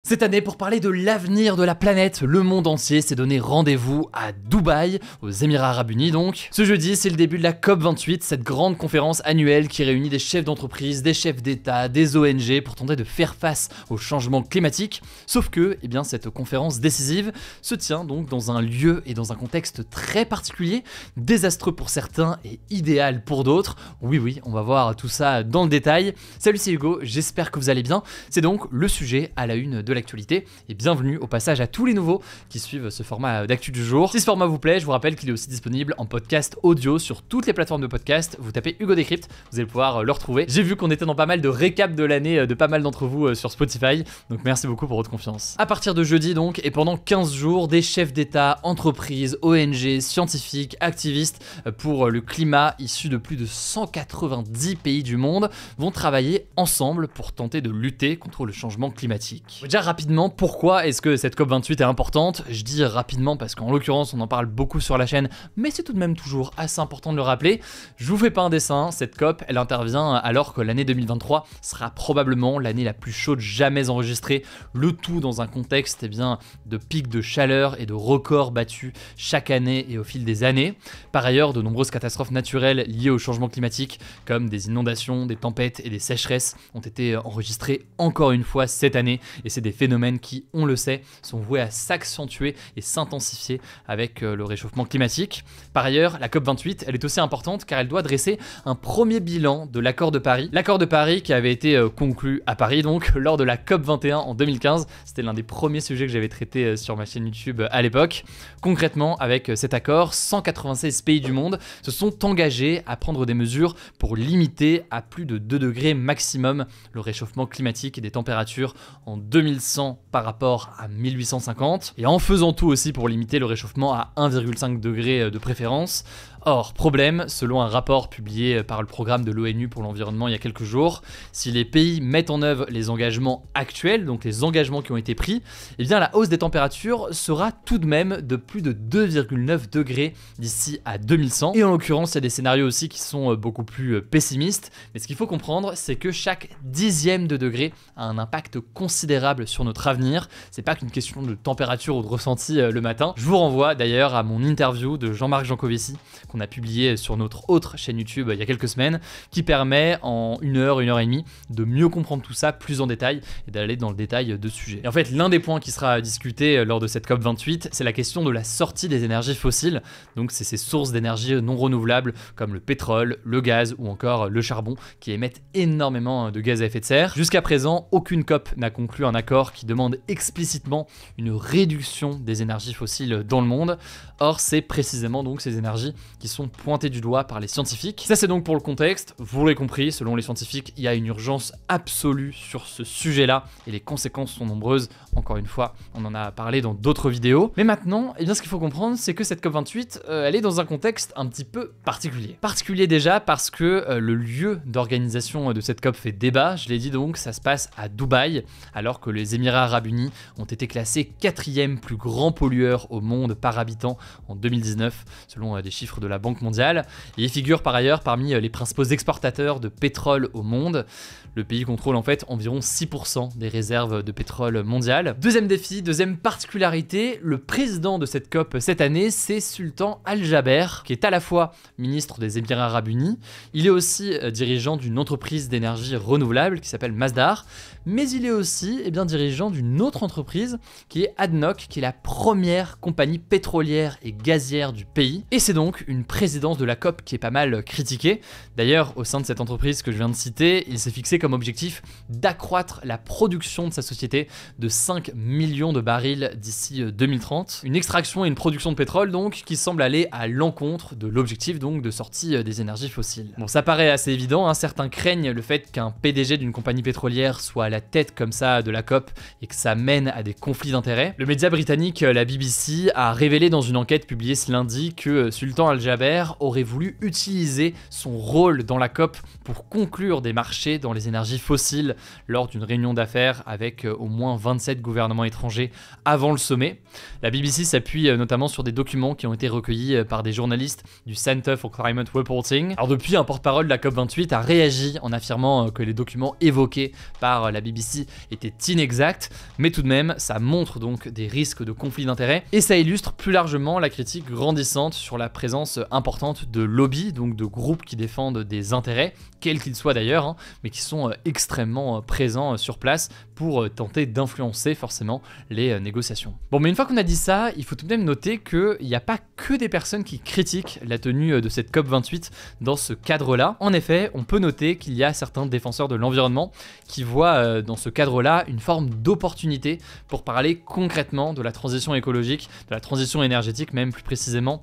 Cette année, pour parler de l'avenir de la planète, le monde entier s'est donné rendez-vous à Dubaï, aux Émirats Arabes Unis donc. Ce jeudi, c'est le début de la COP28, cette grande conférence annuelle qui réunit des chefs d'entreprise, des chefs d'État, des ONG pour tenter de faire face au changement climatique. Sauf que, cette conférence décisive se tient donc dans un lieu et dans un contexte très particulier, désastreux pour certains et idéal pour d'autres. Oui, on va voir tout ça dans le détail. Salut, c'est Hugo, j'espère que vous allez bien. C'est donc le sujet à la une de l'actualité et bienvenue au passage à tous les nouveaux qui suivent ce format d'actu du jour. Si ce format vous plaît, je vous rappelle qu'il est aussi disponible en podcast audio sur toutes les plateformes de podcast. Vous tapez Hugo Décrypte, vous allez pouvoir le retrouver. J'ai vu qu'on était dans pas mal de récaps de l'année de pas mal d'entre vous sur Spotify, donc merci beaucoup pour votre confiance. À partir de jeudi donc, et pendant 15 jours, des chefs d'État, entreprises, ONG, scientifiques, activistes pour le climat issus de plus de 190 pays du monde vont travailler ensemble pour tenter de lutter contre le changement climatique. Déjà rapidement, pourquoi est-ce que cette COP28 est importante? Je dis rapidement parce qu'en l'occurrence on en parle beaucoup sur la chaîne, mais c'est tout de même toujours assez important de le rappeler. Je vous fais pas un dessin, cette COP elle intervient alors que l'année 2023 sera probablement l'année la plus chaude jamais enregistrée, le tout dans un contexte de pics de chaleur et de records battus chaque année et au fil des années. Par ailleurs, de nombreuses catastrophes naturelles liées au changement climatique comme des inondations, des tempêtes et des sécheresses ont été enregistrées encore une fois cette année et c'est des phénomènes qui, on le sait, sont voués à s'accentuer et s'intensifier avec le réchauffement climatique. Par ailleurs, la COP28, elle est aussi importante car elle doit dresser un premier bilan de l'accord de Paris. L'accord de Paris qui avait été conclu à Paris donc lors de la COP21 en 2015. C'était l'un des premiers sujets que j'avais traité sur ma chaîne YouTube à l'époque. Concrètement, avec cet accord, 196 pays du monde se sont engagés à prendre des mesures pour limiter à plus de 2 degrés maximum le réchauffement climatique et des températures en 2100 par rapport à 1850 et en faisant tout aussi pour limiter le réchauffement à 1,5 degré de préférence. Or, problème, selon un rapport publié par le programme de l'ONU pour l'environnement il y a quelques jours, si les pays mettent en œuvre les engagements actuels, donc les engagements qui ont été pris, la hausse des températures sera tout de même de plus de 2,9 degrés d'ici à 2100. Et en l'occurrence, il y a des scénarios aussi qui sont beaucoup plus pessimistes, mais ce qu'il faut comprendre, c'est que chaque dixième de degré a un impact considérable sur notre avenir. C'est pas qu'une question de température ou de ressenti le matin. Je vous renvoie d'ailleurs à mon interview de Jean-Marc Jancovici, qu'on a publié sur notre autre chaîne YouTube il y a quelques semaines, qui permet en 1 heure et demie de mieux comprendre tout ça plus en détail et d'aller dans le détail de ce sujet. Et en fait, l'un des points qui sera discuté lors de cette COP28, c'est la question de la sortie des énergies fossiles. Donc c'est ces sources d'énergie non renouvelables comme le pétrole, le gaz ou encore le charbon qui émettent énormément de gaz à effet de serre. Jusqu'à présent, aucune COP n'a conclu un accord qui demande explicitement une réduction des énergies fossiles dans le monde. Or, c'est précisément donc ces énergies qui sont pointés du doigt par les scientifiques. Ça c'est donc pour le contexte, vous l'avez compris, selon les scientifiques, il y a une urgence absolue sur ce sujet-là et les conséquences sont nombreuses. Encore une fois, on en a parlé dans d'autres vidéos. Mais maintenant, ce qu'il faut comprendre, c'est que cette COP28, elle est dans un contexte un petit peu particulier. Particulier déjà parce que le lieu d'organisation de cette COP fait débat, je l'ai dit donc, ça se passe à Dubaï, alors que les Émirats Arabes Unis ont été classés 4e plus grand pollueur au monde par habitant en 2019, selon des chiffres de la Banque mondiale, et il figure par ailleurs parmi les principaux exportateurs de pétrole au monde. Le pays contrôle en fait environ 6% des réserves de pétrole mondiales. Deuxième défi, deuxième particularité, le président de cette COP cette année, c'est Sultan Al Jaber, qui est à la fois ministre des Émirats Arabes Unis, il est aussi dirigeant d'une entreprise d'énergie renouvelable qui s'appelle Masdar, mais il est aussi dirigeant d'une autre entreprise qui est ADNOC, qui est la première compagnie pétrolière et gazière du pays. Et c'est donc une présidence de la COP qui est pas mal critiquée. D'ailleurs, au sein de cette entreprise que je viens de citer, il s'est fixé comme objectif d'accroître la production de sa société de 5 millions de barils d'ici 2030. Une extraction et une production de pétrole donc qui semble aller à l'encontre de l'objectif donc de sortie des énergies fossiles. Bon, ça paraît assez évident, certains craignent le fait qu'un PDG d'une compagnie pétrolière soit à la tête comme ça de la COP et que ça mène à des conflits d'intérêts. Le média britannique, la BBC, a révélé dans une enquête publiée ce lundi que Sultan Al Jaber Jaber aurait voulu utiliser son rôle dans la COP pour conclure des marchés dans les énergies fossiles lors d'une réunion d'affaires avec au moins 27 gouvernements étrangers avant le sommet. La BBC s'appuie notamment sur des documents qui ont été recueillis par des journalistes du Center for Climate Reporting. Alors depuis, un porte-parole de la COP28 a réagi en affirmant que les documents évoqués par la BBC étaient inexacts, mais tout de même, ça montre donc des risques de conflit d'intérêts et ça illustre plus largement la critique grandissante sur la présence importante de lobbies, donc de groupes qui défendent des intérêts, quels qu'ils soient d'ailleurs, mais qui sont extrêmement présents sur place pour tenter d'influencer forcément les négociations. Bon, mais une fois qu'on a dit ça, il faut tout de même noter qu'il n'y a pas que des personnes qui critiquent la tenue de cette COP28 dans ce cadre-là. En effet, on peut noter qu'il y a certains défenseurs de l'environnement qui voient dans ce cadre-là une forme d'opportunité pour parler concrètement de la transition écologique, de la transition énergétique même plus précisément,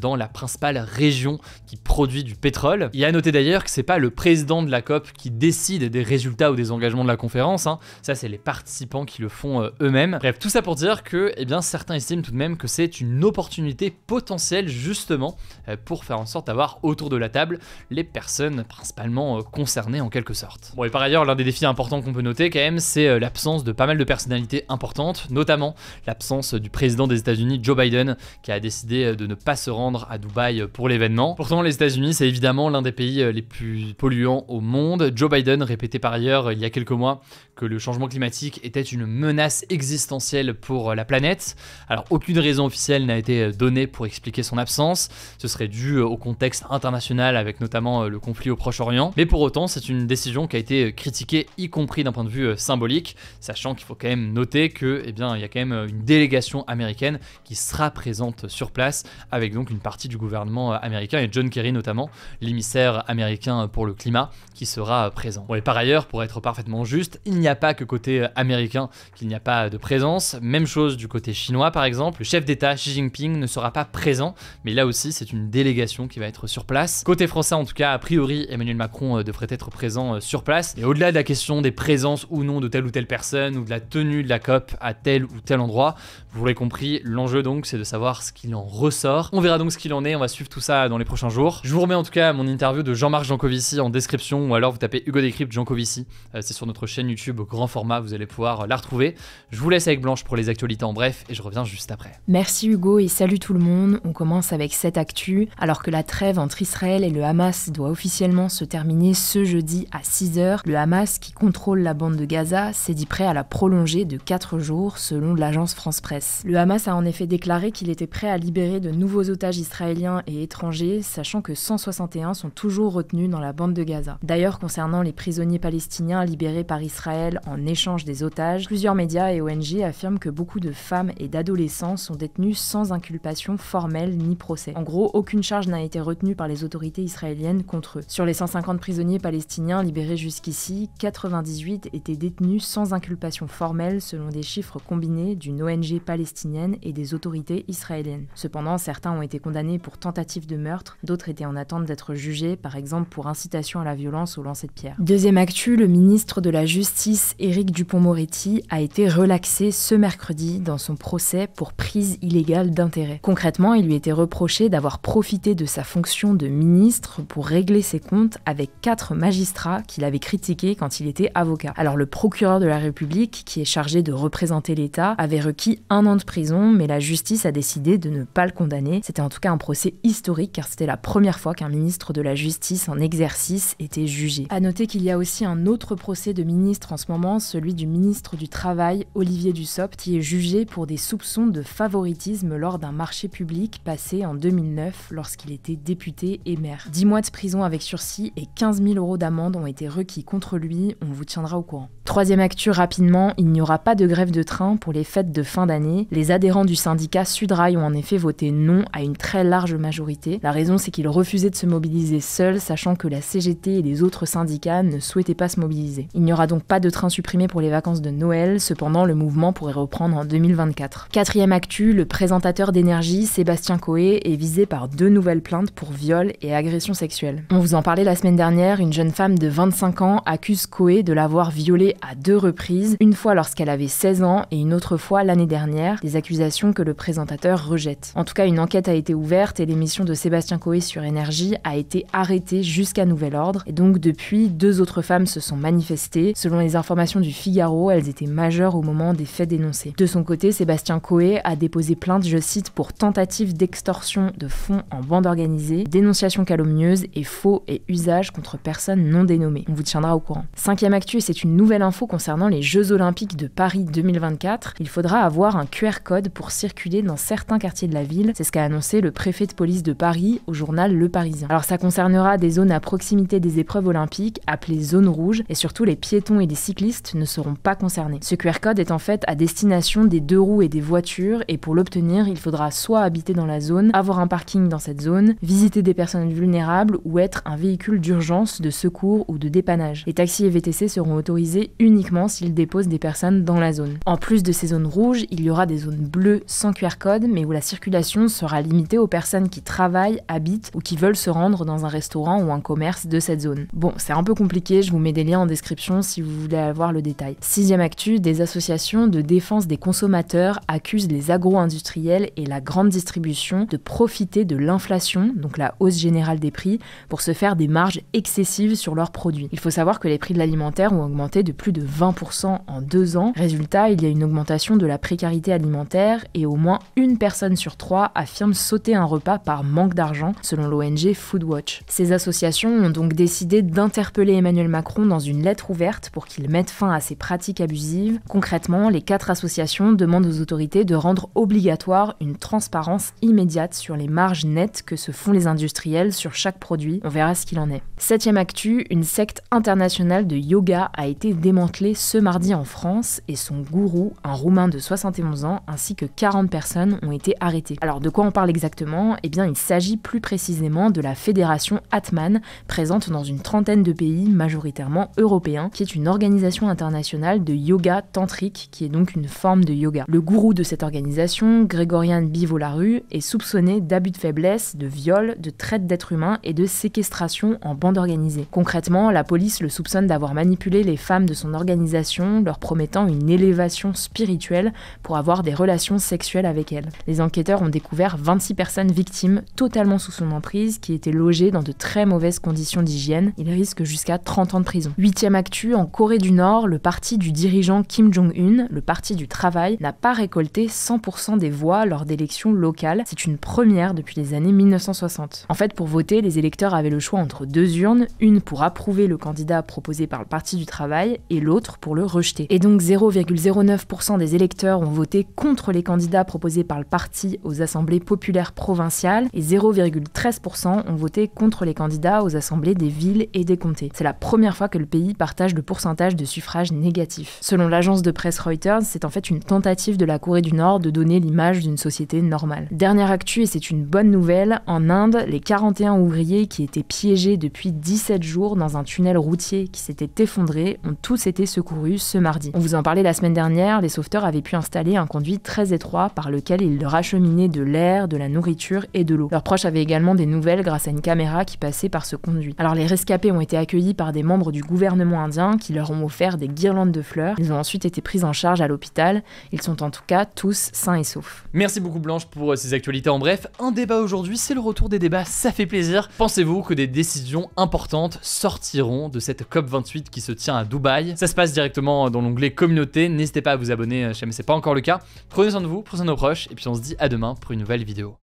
dans la principale région qui produit du pétrole. Il y a à noter d'ailleurs que c'est pas le président de la COP qui décide des résultats ou des engagements de la conférence, ça c'est les participants qui le font eux-mêmes. Bref, tout ça pour dire que certains estiment tout de même que c'est une opportunité potentielle justement pour faire en sorte d'avoir autour de la table les personnes principalement concernées en quelque sorte. Bon, et par ailleurs, l'un des défis importants qu'on peut noter quand même, c'est l'absence de pas mal de personnalités importantes, notamment l'absence du président des États-Unis, Joe Biden, qui a décidé de ne pas se rendre à Dubaï pour l'événement. Pourtant, les États-Unis, c'est évidemment l'un des pays les plus polluants au monde. Joe Biden répétait par ailleurs il y a quelques mois que le changement climatique était une menace existentielle pour la planète. Alors aucune raison officielle n'a été donnée pour expliquer son absence, ce serait dû au contexte international avec notamment le conflit au Proche-Orient, mais pour autant c'est une décision qui a été critiquée y compris d'un point de vue symbolique, sachant qu'il faut quand même noter que il y a quand même une délégation américaine qui sera présente sur place avec donc une partie du gouvernement américain et John Kerry notamment, l'émissaire américain pour le climat, qui sera présent. Bon, et par ailleurs, pour être parfaitement juste, il n'y a pas que côté américain qu'il n'y a pas de présence, même chose du côté chinois par exemple, le chef d'État Xi Jinping ne sera pas présent, mais là aussi c'est une délégation qui va être sur place. Côté français en tout cas, a priori Emmanuel Macron devrait être présent sur place, et au-delà de la question des présences ou non de telle ou telle personne, ou de la tenue de la COP à tel ou tel endroit, vous l'aurez compris, l'enjeu donc c'est de savoir ce qu'il en ressort. On verra donc ce qu'il en est, on va suivre tout ça dans les prochains jours. Je vous remets en tout cas mon interview de Jean-Marc Jancovici en description, ou alors vous tapez Hugo Décrypte Jancovici, c'est sur notre chaîne YouTube grand format, vous allez pouvoir la retrouver. Je vous laisse avec Blanche pour les actualités en bref, et je reviens juste après. Merci Hugo et salut tout le monde, on commence avec cette actu. Alors que la trêve entre Israël et le Hamas doit officiellement se terminer ce jeudi à 6h, le Hamas qui contrôle la bande de Gaza s'est dit prêt à la prolonger de 4 jours selon l'agence France-Presse. Le Hamas a en effet déclaré qu'il était prêt à libérer de nouveaux otages israéliens et étrangers, sachant que 161 sont toujours retenus dans la bande de Gaza. D'ailleurs, concernant les prisonniers palestiniens libérés par Israël en échange des otages, plusieurs médias et ONG affirment que beaucoup de femmes et d'adolescents sont détenus sans inculpation formelle ni procès. En gros, aucune charge n'a été retenue par les autorités israéliennes contre eux. Sur les 150 prisonniers palestiniens libérés jusqu'ici, 98 étaient détenus sans inculpation formelle selon des chiffres combinés d'une ONG palestinienne et des autorités israéliennes. Cependant, certains ont été condamnés pour tentative de meurtre, d'autres étaient en attente d'être jugés, par exemple pour incitation à la violence ou lancer de pierre. Deuxième actu, le ministre de la Justice, Éric Dupond-Moretti, a été relaxé ce mercredi dans son procès pour prise illégale d'intérêt. Concrètement, il lui était reproché d'avoir profité de sa fonction de ministre pour régler ses comptes avec 4 magistrats qu'il avait critiqués quand il était avocat. Alors le procureur de la République, qui est chargé de représenter l'État, avait requis 1 an de prison, mais la justice a décidé de ne pas le condamner. C'était en tout cas un procès historique car c'était la première fois qu'un ministre de la Justice en exercice était jugé. À noter qu'il y a aussi un autre procès de ministre en ce moment, celui du ministre du Travail, Olivier Dussopt, qui est jugé pour des soupçons de favoritisme lors d'un marché public passé en 2009 lorsqu'il était député et maire. 10 mois de prison avec sursis et 15 000 € d'amende ont été requis contre lui, on vous tiendra au courant. Troisième actu rapidement, il n'y aura pas de grève de train pour les fêtes de fin d'année. Les adhérents du syndicat Sudrail ont en effet voté non à une très large majorité. La raison c'est qu'ils refusaient de se mobiliser seuls, sachant que la CGT et les autres syndicats ne souhaitaient pas se mobiliser. Il n'y aura donc pas de train supprimé supprimé pour les vacances de Noël, cependant le mouvement pourrait reprendre en 2024. Quatrième actu, le présentateur d'énergie Sébastien Coé est visé par 2 nouvelles plaintes pour viol et agression sexuelle. On vous en parlait la semaine dernière, une jeune femme de 25 ans accuse Coé de l'avoir violée à 2 reprises, une fois lorsqu'elle avait 16 ans et une autre fois l'année dernière, des accusations que le présentateur rejette. En tout cas, une enquête a été ouverte et l'émission de Sébastien Coé sur Énergie a été arrêtée jusqu'à nouvel ordre. Et donc depuis, 2 autres femmes se sont manifestées. Selon les informations du Figaro, elles étaient majeures au moment des faits dénoncés. De son côté, Sébastien Coé a déposé plainte, je cite, pour tentative d'extorsion de fonds en bande organisée, dénonciation calomnieuse et faux et usage contre personnes non dénommées. On vous tiendra au courant. 5e actu, c'est une nouvelle info concernant les Jeux Olympiques de Paris 2024. Il faudra avoir un QR code pour circuler dans certains quartiers de la ville. C'est ce qu'a annoncé le préfet de police de Paris au journal Le Parisien. Alors ça concernera des zones à proximité des épreuves olympiques, appelées zones rouges, et surtout les piétons et les cyclistes ne seront pas concernés. Ce QR code est en fait à destination des 2 roues et des voitures, et pour l'obtenir, il faudra soit habiter dans la zone, avoir un parking dans cette zone, visiter des personnes vulnérables ou être un véhicule d'urgence, de secours ou de dépannage. Les taxis et VTC seront autorisés uniquement s'ils déposent des personnes dans la zone. En plus de ces zones rouges, il y aura des zones bleues sans QR code, mais où la circulation sera limitée aux personnes qui travaillent, habitent ou qui veulent se rendre dans un restaurant ou un commerce de cette zone. Bon, c'est un peu compliqué, je vous mets des liens en description si vous voulez avoir le détail. 6e actu, des associations de défense des consommateurs accusent les agro-industriels et la grande distribution de profiter de l'inflation, donc la hausse générale des prix, pour se faire des marges excessives sur leurs produits. Il faut savoir que les prix de l'alimentaire ont augmenté de plus de 20% en 2 ans. Résultat, il y a une augmentation de la précarité alimentaire et au moins une personne sur 3 affirme sauter un repas par manque d'argent, selon l'ONG Foodwatch. Ces associations ont donc décidé d'interpeller Emmanuel Macron dans une lettre ouverte pour qu'il mette fin à ces pratiques abusives. Concrètement, les 4 associations demandent aux autorités de rendre obligatoire une transparence immédiate sur les marges nettes que se font les industriels sur chaque produit. On verra ce qu'il en est. 7e actu, une secte internationale de yoga a été démantelée ce mardi en France et son gourou, un Roumain de 71 ans, ainsi que 40 personnes ont été arrêtées. Alors de quoi on parle exactement ? Eh bien il s'agit plus précisément de la fédération Atman, présente dans une trentaine de pays, majoritairement européens, qui est une organisation internationale de yoga tantrique, qui est donc une forme de yoga. Le gourou de cette organisation, Grégorian Bivolaru, est soupçonné d'abus de faiblesse, de viol, de traite d'êtres humains et de séquestration en bande organisée. Concrètement, la police le soupçonne d'avoir manipulé les femmes de son organisation, leur promettant une élévation spirituelle pour avoir des relations sexuelles avec elles. Les enquêteurs ont découvert 26 personnes victimes, totalement sous son emprise, qui étaient logées dans de très mauvaises conditions d'hygiène. Ils risquent jusqu'à 30 ans de prison. 8e actu, en Corée du Nord, le parti du dirigeant Kim Jong-un, le parti du travail, n'a pas récolté 100% des voix lors d'élections locales. C'est une première depuis les années 1960. En fait, pour voter, les électeurs avaient le choix entre 2 urnes, une pour approuver le candidat proposé par le parti du travail et l'autre pour le rejeter. Et donc 0,09% des électeurs ont voté contre les candidats proposés par le parti aux assemblées populaires provinciales et 0,13% ont voté contre les candidats aux assemblées des villes et des comtés. C'est la première fois que le pays partage le pourcentage de suffrages négatifs. Selon l'agence de presse Reuters, c'est en fait une tentative de la Corée du Nord de donner l'image d'une société normale. Dernière actu, et c'est une bonne nouvelle, en Inde, les 41 ouvriers qui étaient piégés depuis 17 jours dans un tunnel routier qui s'était effondré ont tous été secourus ce mardi. On vous en parlait la semaine dernière, les sauveteurs avaient pu installer un conduit très étroit par lequel ils leur acheminaient de l'air, de la nourriture et de l'eau. Leurs proches avaient également des nouvelles grâce à une caméra qui passait par ce conduit. Alors les rescapés ont été accueillis par des membres du gouvernement indien qui leur ont offert des guirlandes de fleurs. Ils ont ensuite été pris en charge à l'hôpital. Ils sont en tout cas tous sains et saufs. Merci beaucoup Blanche pour ces actualités en bref. Un débat aujourd'hui, c'est le retour des débats, ça fait plaisir. Pensez-vous que des décisions importantes sortiront de cette COP28 qui se tient à Dubaï? Ça se passe directement dans l'onglet communauté, n'hésitez pas à vous abonner si jamais c'est pas encore le cas. Prenez soin de vous, prenez soin de nos proches, et puis on se dit à demain pour une nouvelle vidéo.